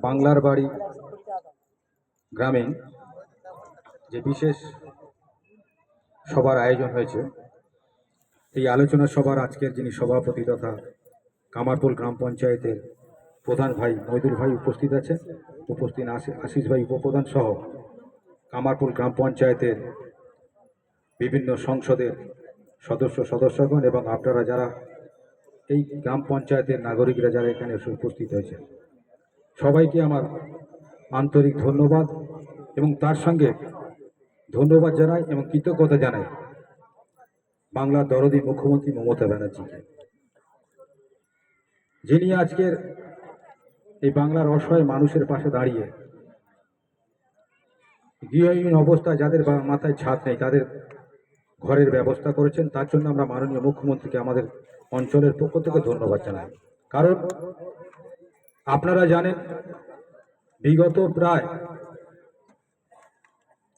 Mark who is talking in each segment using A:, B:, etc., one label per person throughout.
A: বাংলার বাড়ি গ্রামে যে বিশেষ সভার আয়োজন হয়েছে, এই আলোচনা সভার আজকের যিনি সভাপতি তথা কামারপুল গ্রাম পঞ্চায়েতের প্রধান ভাই মইদুল ভাই উপস্থিত আছে, উপস্থিত আশিস ভাই উপপ্রধান সহ কামারপুল গ্রাম পঞ্চায়েতের বিভিন্ন সংসদের সদস্যগণ এবং আপনারা যারা এই গ্রাম পঞ্চায়েতের নাগরিকরা যারা এখানে উপস্থিত হয়েছে, সবাইকে আমার আন্তরিক ধন্যবাদ এবং তার সঙ্গে ধন্যবাদ জানাই এবং কৃতজ্ঞতা জানাই বাংলার দরদি মুখ্যমন্ত্রী মমতা ব্যানার্জিকে, যিনি আজকের এই বাংলার অসহায় মানুষের পাশে দাঁড়িয়ে গৃহহীন অবস্থায় যাদের মাথায় ছাদ নেই তাদের ঘরের ব্যবস্থা করেছেন। তার জন্য আমরা মাননীয় মুখ্যমন্ত্রীকে আমাদের অঞ্চলের পক্ষ থেকে ধন্যবাদ জানাই। কারণ আপনারা জানেন বিগত প্রায়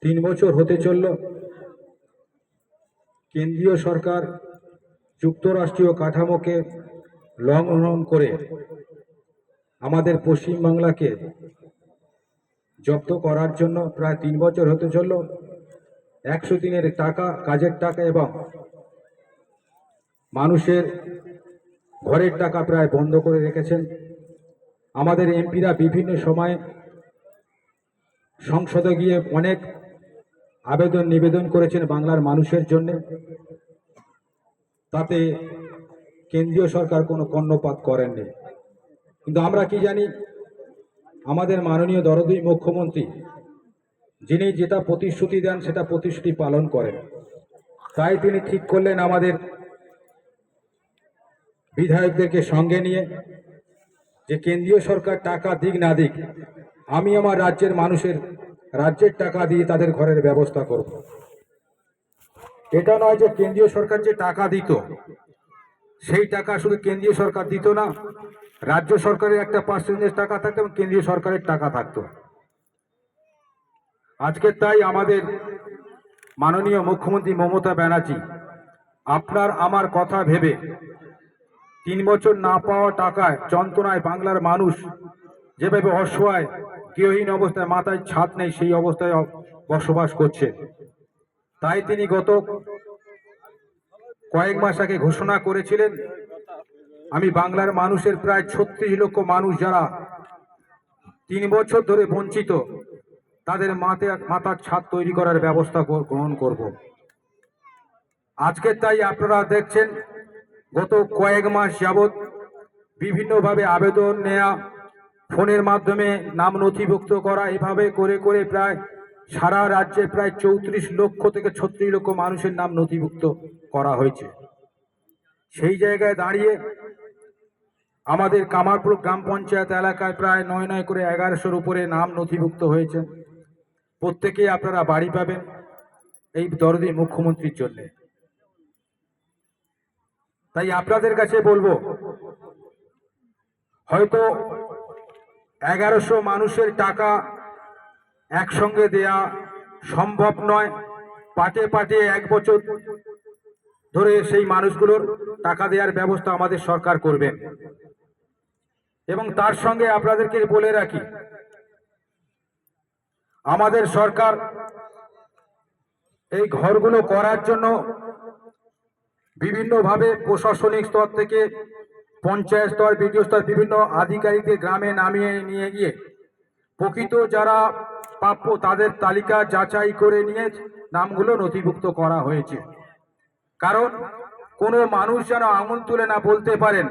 A: 3 বছর হতে চলল কেন্দ্রীয় সরকার যুক্তরাষ্ট্রীয় কাঠামোকে লঙ্ঘন করে আমাদের পশ্চিমবাংলাকে জব্দ করার জন্য প্রায় 3 বছর হতে চলল 100 দিনের টাকা, কাজের টাকা এবং মানুষের ঘরের টাকা প্রায় বন্ধ করে রেখেছেন। আমাদের এমপিরা বিভিন্ন সময়ে সংসদে গিয়ে অনেক আবেদন নিবেদন করেছেন বাংলার মানুষের জন্য, তাতে কেন্দ্রীয় সরকার কোনো কর্ণপাত করেননি। কিন্তু আমরা কি জানি, আমাদের মাননীয় দরদি মুখ্যমন্ত্রী যিনি যেটা প্রতিশ্রুতি দেন সেটা প্রতিশ্রুতি পালন করেন। তাই তিনি ঠিক করলেন আমাদের বিধায়কদেরকে সঙ্গে নিয়ে যে কেন্দ্রীয় সরকার টাকা দিক না দিক, আমি আমার রাজ্যের মানুষের রাজ্যের টাকা দিয়ে তাদের ঘরের ব্যবস্থা করব। এটা নয় যে কেন্দ্রীয় সরকার যে টাকা দিত সেই টাকা শুধু কেন্দ্রীয় সরকার দিত না, রাজ্য সরকারের একটা পার্সেন্টেজ টাকা থাকতো এবং কেন্দ্রীয় সরকারের টাকা থাকতো। আজকে তাই আমাদের মাননীয় মুখ্যমন্ত্রী মমতা ব্যানার্জি আপনার আমার কথা ভেবে 3 বছর না পাওয়া টাকায় যন্ত্রণায় বাংলার মানুষ যেভাবে অসহায় গৃহহীন অবস্থায়, মাথায় ছাদ নেই সেই অবস্থায় বসবাস করছে, তাই তিনি গত কয়েক মাস আগে ঘোষণা করেছিলেন আমি বাংলার মানুষের প্রায় 36 লক্ষ মানুষ যারা 3 বছর ধরে বঞ্চিত তাদের মাথার ছাদ তৈরি করার ব্যবস্থা গ্রহণ করব। আজকে তাই আপনারা দেখছেন গত কয়েক মাস যাবৎ বিভিন্নভাবে আবেদন নেওয়া, ফোনের মাধ্যমে নাম নথিভুক্ত করা, এভাবে করে করে প্রায় সারা রাজ্যে প্রায় 34 লক্ষ থেকে 36 লক্ষ মানুষের নাম নথিভুক্ত করা হয়েছে। সেই জায়গায় দাঁড়িয়ে আমাদের কামারপুর গ্রাম পঞ্চায়েত এলাকায় প্রায় 9 করে 1100-র উপরে নাম নথিভুক্ত হয়েছে। প্রত্যেকেই আপনারা বাড়ি পাবেন এই দরদি মুখ্যমন্ত্রীর জন্য। তাই আপনাদের কাছে বলবো, হয়তো 1100 মানুষের টাকা একসঙ্গে দেয়া সম্ভব নয়, পাটে পাটে 1 বছর ধরে সেই মানুষগুলোর টাকা দেওয়ার ব্যবস্থা আমাদের সরকার করবেন। এবং তার সঙ্গে আপনাদেরকে বলে রাখি, আমাদের সরকার এই ঘরগুলো করার জন্য বিভিন্নভাবে প্রশাসনিক স্তর থেকে পঞ্চায়েত স্তর, বিডিও স্তর বিভিন্ন আধিকারিকদের গ্রামে নামিয়ে নিয়ে গিয়ে প্রকৃত যারা প্রাপ্য তাদের তালিকা যাচাই করে নিয়ে নামগুলো নথিভুক্ত করা হয়েছে। কারণ কোনো মানুষ যেন আঙুল তুলে না বলতে পারেন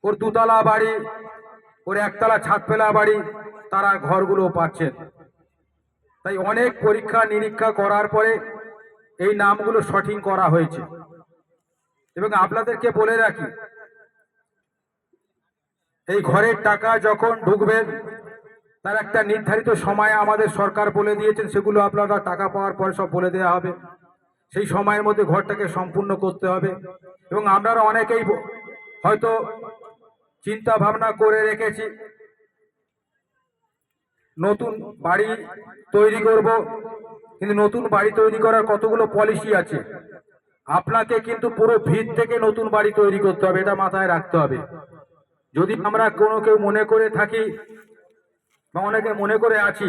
A: ওর 2তলা বাড়ি, ওর 1তলা ছাদ ফেলা বাড়ি, তারা ঘরগুলো পাচ্ছেন। তাই অনেক পরীক্ষা নিরীক্ষা করার পরে এই নামগুলো সঠিক করা হয়েছে। এবং আপনাদেরকে বলে রাখি, এই ঘরের টাকা যখন ঢুকবেন তার একটা নির্ধারিত সময় আমাদের সরকার বলে দিয়েছেন, সেগুলো আপনারা টাকা পাওয়ার পরে সব বলে দেওয়া হবে। সেই সময়ের মধ্যে ঘরটাকে সম্পূর্ণ করতে হবে। এবং আপনারা অনেকেই হয়তো চিন্তা ভাবনা করে রেখেছি নতুন বাড়ি তৈরি করব, কিন্তু নতুন বাড়ি তৈরি করার কতগুলো পলিসি আছে। আপনাকে কিন্তু পুরো ভিত থেকে নতুন বাড়ি তৈরি করতে হবে, এটা মাথায় রাখতে হবে। যদি আমরা কোনো কেউ মনে করে থাকি বা অনেকে মনে করে আছি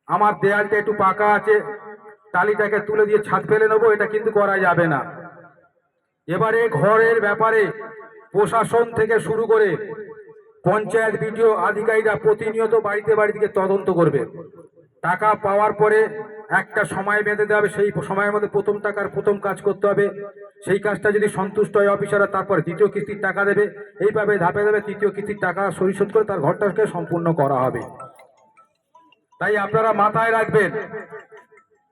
A: আমার দেয়ালটা একটু পাকা আছে, টালিটাকে তুলে দিয়ে ছাদ ফেলে নেবো, এটা কিন্তু করা যাবে না। এবারে ঘরের ব্যাপারে প্রশাসন থেকে শুরু করে পঞ্চায়েত বিডিও আধিকারিকরা প্রতিনিয়ত বাড়িতে বাড়িতে তদন্ত করবে। টাকা পাওয়ার পরে একটা সময় বেঁধে দেওয়া হবে, সেই সময়ের মধ্যে প্রথম টাকার প্রথম কাজ করতে হবে। সেই কাজটা যদি সন্তুষ্ট হয় অফিসাররা, তারপরে দ্বিতীয় কিস্তির টাকা দেবে। এইভাবে ধাপে ধাপে তৃতীয় কিস্তির টাকা পরিশোধ করে তার ঘরটাকে সম্পূর্ণ করা হবে। তাই আপনারা মাথায় রাখবেন,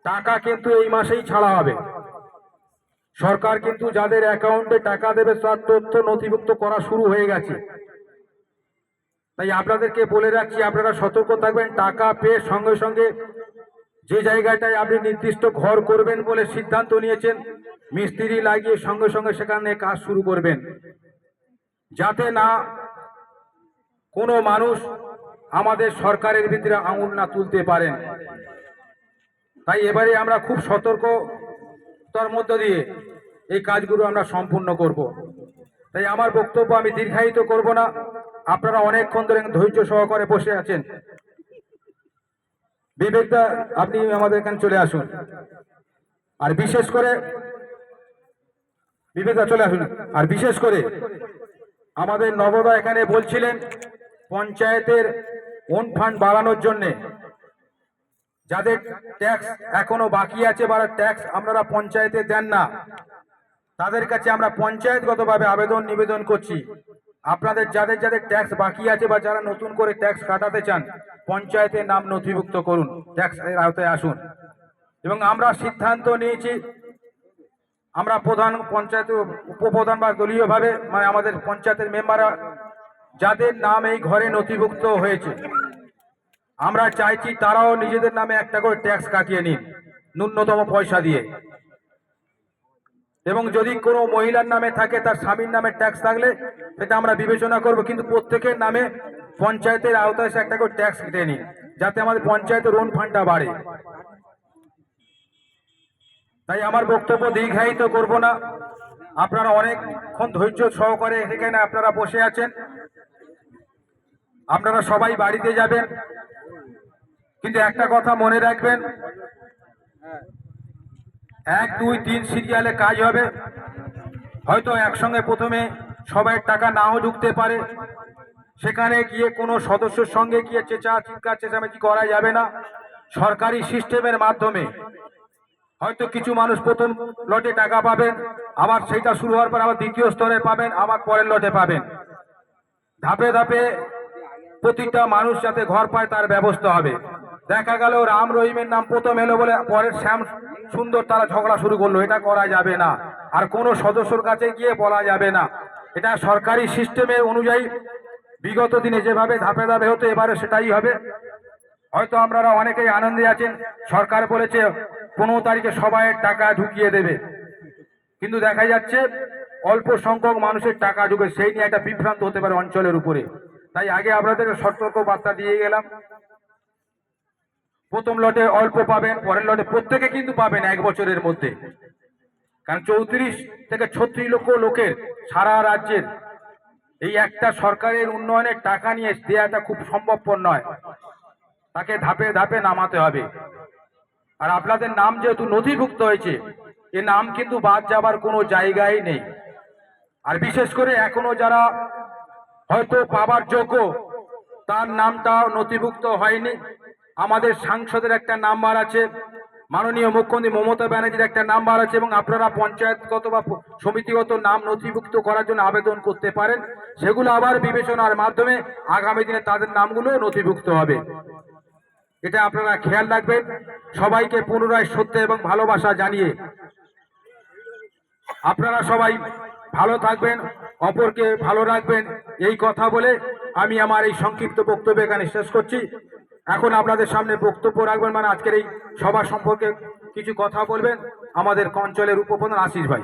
A: টাকা কিন্তু এই মাসেই ছাড়া হবে। সরকার কিন্তু যাদের অ্যাকাউন্টে টাকা দেবে তার তথ্য নথিভুক্ত করা শুরু হয়ে গেছে। তাই আপনাদেরকে বলে রাখছি, আপনারা সতর্ক থাকবেন। টাকা পেয়ে সঙ্গে সঙ্গে যে জায়গাটায় আপনি নির্দিষ্ট ঘর করবেন বলে সিদ্ধান্ত নিয়েছেন, মিস্ত্রি লাগিয়ে সঙ্গে সঙ্গে সেখানে কাজ শুরু করবেন, যাতে না কোনো মানুষ আমাদের সরকারের ভিতরে আঙুল না তুলতে পারেন। তাই এবারে আমরা খুব সতর্কতার মধ্য দিয়ে এই কাজগুলো আমরা সম্পূর্ণ করব। তাই আমার বক্তব্য আমি দীর্ঘায়িত করব না। আপনারা অনেকক্ষণ ধরে ধৈর্য সহকারে বসে আছেন। বিবেকদা, আপনি আমাদের এখানে চলে আসুন। আর বিশেষ করে বিবেকদা চলে আসুন। আর বিশেষ করে আমাদের নবদা এখানে বলছিলেন পঞ্চায়েতের ওন ফান্ড বাড়ানোর জন্য যাদের ট্যাক্স এখনো বাকি আছে বা ট্যাক্স আপনারা পঞ্চায়েতে দেন না, তাদের কাছে আমরা পঞ্চায়েতগতভাবে আবেদন নিবেদন করছি, আপনাদের যাদের যাদের ট্যাক্স বাকি আছে বা যারা নতুন করে ট্যাক্স কাটাতে চান, পঞ্চায়েতের নাম নথিভুক্ত করুন, ট্যাক্সের আওতায় আসুন। এবং আমরা সিদ্ধান্ত নিয়েছি, আমরা প্রধান পঞ্চায়েত উপপ্রধান বা দলীয়ভাবে মানে আমাদের পঞ্চায়েতের মেম্বাররা যাদের নাম এই ঘরে নথিভুক্ত হয়েছে, আমরা চাইছি তারাও নিজেদের নামে একটা করে ট্যাক্স কাটিয়ে নিন ন্যূনতম পয়সা দিয়ে। এবং যদি কোনো মহিলার নামে থাকে, তার স্বামীর নামে ট্যাক্স থাকলে সেটা আমরা বিবেচনা করব, কিন্তু প্রত্যেকের নামে পঞ্চায়েতের আওতায় একটা করে ট্যাক্স কেটে নিন, যাতে আমাদের পঞ্চায়েতের ওন ফান্ডটা বাড়ে। তাই আমার বক্তব্য দীর্ঘায়িত করব না। আপনারা অনেকক্ষণ ধৈর্য সহকারে এখানে আপনারা বসে আছেন। আপনারা সবাই বাড়িতে যাবেন, কিন্তু একটা কথা মনে রাখবেন, 1, 2, 3 সিরিয়ালে কাজ হবে। হয়তো একসঙ্গে প্রথমে সবাই টাকা নাও ঢুকতে পারে, সেখানে গিয়ে কোনো সদস্যের সঙ্গে গিয়ে চিৎকার চেঁচামেচি করা যাবে না। সরকারি সিস্টেমের মাধ্যমে হয়তো কিছু মানুষ প্রথম লটে টাকা পাবেন, আবার সেইটা শুরু হওয়ার পর আবার দ্বিতীয় স্তরে পাবেন, আবার পরের লটে পাবেন। ধাপে ধাপে প্রতিটা মানুষ যাতে ঘর পায় তার ব্যবস্থা হবে। দেখা গেল রাম রহিমের নাম প্রথম এলো বলে পরের শ্যাম সুন্দর তারা ঝগড়া শুরু করলো, এটা করা যাবে না। আর কোনো সদস্যর কাছে গিয়ে বলা যাবে না। এটা সরকারি সিস্টেমের অনুযায়ী বিগত দিনে যেভাবে ধাপে ধাপে হতো, এবারে সেটাই হবে। হয়তো আপনারা অনেকেই আনন্দে আছেন, সরকার বলেছে 15 তারিখে সবাই টাকা ঢুকিয়ে দেবে, কিন্তু দেখা যাচ্ছে অল্প সংখ্যক মানুষের টাকা ঢুকে, সেই নিয়ে একটা বিভ্রান্ত হতে পারে অঞ্চলের উপরে। তাই আগে আপনাদের সতর্ক বার্তা দিয়ে গেলাম। প্রথম লটে অল্প পাবেন, পরের লটে প্রত্যেকে কিন্তু পাবেন 1 বছরের মধ্যে। কারণ 34 থেকে 36 লক্ষ লোকের সারা রাজ্যের এই একটা সরকারের উন্নয়নের টাকা নিয়ে দেওয়াটা খুব সম্ভবপর নয়, তাকে ধাপে ধাপে নামাতে হবে। আর আপনাদের নাম যেহেতু নথিভুক্ত হয়েছে, এ নাম কিন্তু বাদ যাবার কোনো জায়গায় নেই। আর বিশেষ করে এখনো যারা হয়তো পাবার যোগ্য, তার নামটা নথিভুক্ত হয়নি। আমাদের সাংসদের একটা নাম্বার আছে, মাননীয় মুখ্যমন্ত্রী মমতা ব্যানার্জির একটা নাম্বার আছে, এবং আপনারা পঞ্চায়েতগত বা সমিতিগত নাম নথিভুক্ত করার জন্য আবেদন করতে পারেন। সেগুলো আবার বিবেচনার মাধ্যমে আগামী দিনে তাদের নামগুলো নথিভুক্ত হবে। এটা আপনারা খেয়াল রাখবেন। সবাইকে পুনরায় শ্রদ্ধা এবং ভালোবাসা জানিয়ে আপনারা সবাই ভালো থাকবেন, অপরকে ভালো রাখবেন, এই কথা বলে আমি আমার এই সংক্ষিপ্ত বক্তব্য এখানে শেষ করছি। এখন আপনাদের সামনে বক্তব্য রাখবেন, মানে আজকের এই সভা সম্পর্কে কিছু কথা বলবেন আমাদের অঞ্চলের উপপ্রধান আশিস ভাই।